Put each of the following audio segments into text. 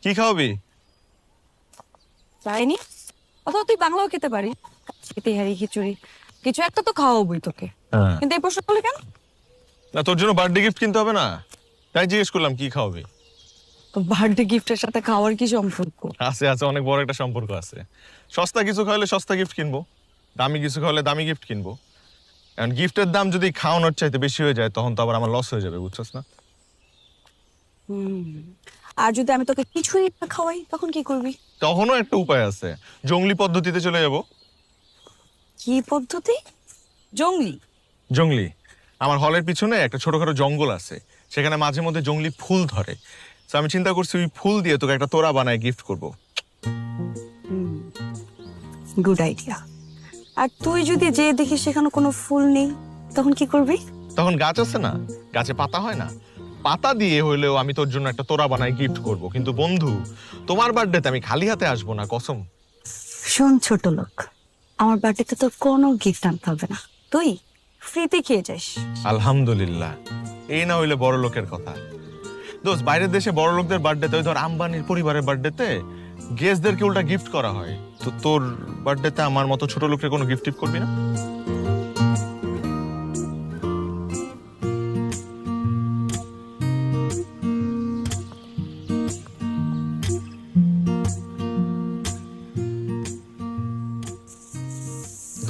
কি খাওয়াবি? চাইনি, অথবা তুই বাংলাও খেতে পারি, তেহারি খিচুড়ি কিছু একটা তো খাওয়াবই তোকে। কিন্তু এই প্রশ্ন করলে কেন? না, তোর জন্য বার্থডে গিফট কিনতে হবে না, তাই জিজ্ঞেস করলাম কি খাওয়াবি। তো বার্থডে গিফটের সাথে খাওয়ার কি সম্পর্ক? আছে আছে, অনেক বড় একটা সম্পর্ক আছে। সস্তা কিছু খাওয়ালে সস্তা গিফট কিনবো, দামি কিছু খাওয়ালে দামি গিফট কিনবো। এখন গিফটের দাম যদি খাওয়ানোর চাইতে বেশি হয়ে যায় তখন তো আবার আমার লস হয়ে যাবে, বুঝছস না? আর যদি আমি তোকে কিছুই না খাওয়াই তখন কি করবি? তখনও একটা উপায় আছে, জঙ্গলি পদ্ধতিতে চলে যাব। কি পদ্ধতি? জঙ্গলি? জঙ্গলি, আমার হলের পিছনে একটা ছোটখাটো জঙ্গল আছে, সেখানে মাঝে মধ্যে জঙ্গলি ফুল ধরে। তো আমি চিন্তা করছি ওই ফুল দিয়ে তোকে একটা তোড়া বানায় গিফট করব। Good idea. আর তুই যদি যে দেখি সেখানে কোনো ফুল নেই তখন কি করবি? তখন গাছ আছে না, গাছে পাতা হয় না, পাতা দিয়ে হইলেও আমি তোর জন্য একটা তোড়া বানায় গিফট করব। কিন্তু বন্ধু, তোমার বার্থডেতে আমি খালি হাতে আসবো না, কসম। শোন ছোট লোক, আমার বার্থডেতে তোর কোনো গিফট আনতে হবে না, তুই ফ্রিতে খেয়ে যাস। আলহামদুলিল্লাহ, এই না হইলে বড় লোকের কথা। দোস্ত, বাইরের দেশে বড় লোকদের বার্থডেতে, ওই ধর আম্বানির পরিবারের বার্থডেতে গেস্টদেরকে উল্টা গিফট করা হয়। তো তোর বার্থডেতে আমার মতো ছোট লোকের কোনো গিফট টিফট করবি না?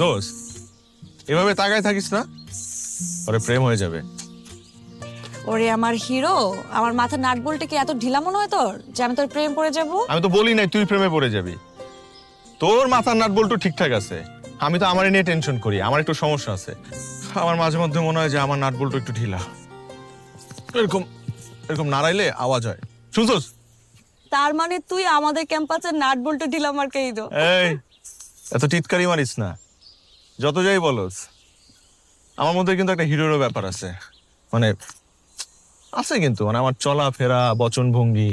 দোস্ত, এভাবে তাকায় থাকিস না, পরে প্রেম হয়ে যাবে। ওরে আমার হিরো, আমার মাথার নাট বল্টে কি এত ঢিলা মনে হয় তোর যে আমি তোর প্রেম পড়ে যাব? আমি তো বলি নাই তুই প্রেমে পড়ে যাবি। তোর মাথার নাট বল্টু ঠিকঠাক আছে, আমি তো আমারে নিয়ে টেনশন করি, আমার একটু সমস্যা আছে। আমার মাঝে মধ্যে মনে হয় যে আমার নাট বল্টু একটু ঢিলা, এরকম এরকম নাড়াইলে আওয়াজ হয়, শুনছস? তার মানে তুই আমাদের ক্যাম্পাসের নাট বল্টু ঢিলা মার্কাই দো। এই, এত টিটকারি মারিস না, যত যাই বলস। আমার মধ্যে কিন্তু একটা হিরোরও ব্যাপার আছে, মানে আছে কিন্তু, মানে আমার চলাফেরা, বচন ভঙ্গি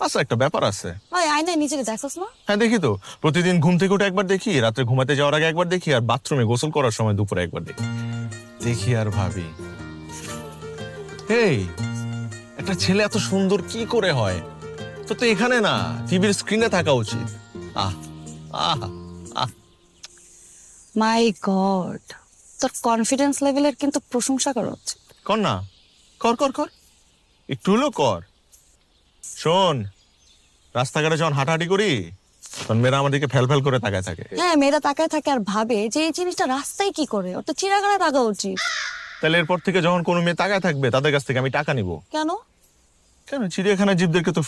আছে, একটা ব্যাপার আছে। ভাই আয়নায় নিজেকে দেখছস না? হ্যাঁ দেখি তো, প্রতিদিন ঘুম থেকে উঠে একবার দেখি, রাত্রে ঘুমাতে যাওয়ার আগে একবার দেখি, আর বাথরুমে গোসল করার সময় দুপুরে একবার দেখি। দেখি আর ভাবি, এই একটা ছেলে এত সুন্দর কি করে হয়? তো তো এখানে না, টিভির স্ক্রিনে থাকা উচিত। আহ আহ আহ মাই গড, তোর কনফিডেন্স লেভেলের কিন্তু প্রশংসা করা উচিত। কর না, কর কর কর, একটু হলেও কর। শোন, রাস্তাঘাটে যখন হাঁটাহাঁটি করি তখন মেয়েরা আমার দিকে ফেল ফেল করে তাকায় থাকে। হ্যাঁ, মেয়েরা তাকায় থাকে আর ভাবে যে এই জিনিসটা রাস্তায় কি করে, ওর তো চিড়াগাড়ায় থাকা উচিত। তাহলে এরপর থেকে যখন কোনো মেয়ে তাকায় থাকবে তাদের কাছ থেকে আমি টাকা নিব। কেন? কেন? চিড়িয়াখানার জীবদেরকে তো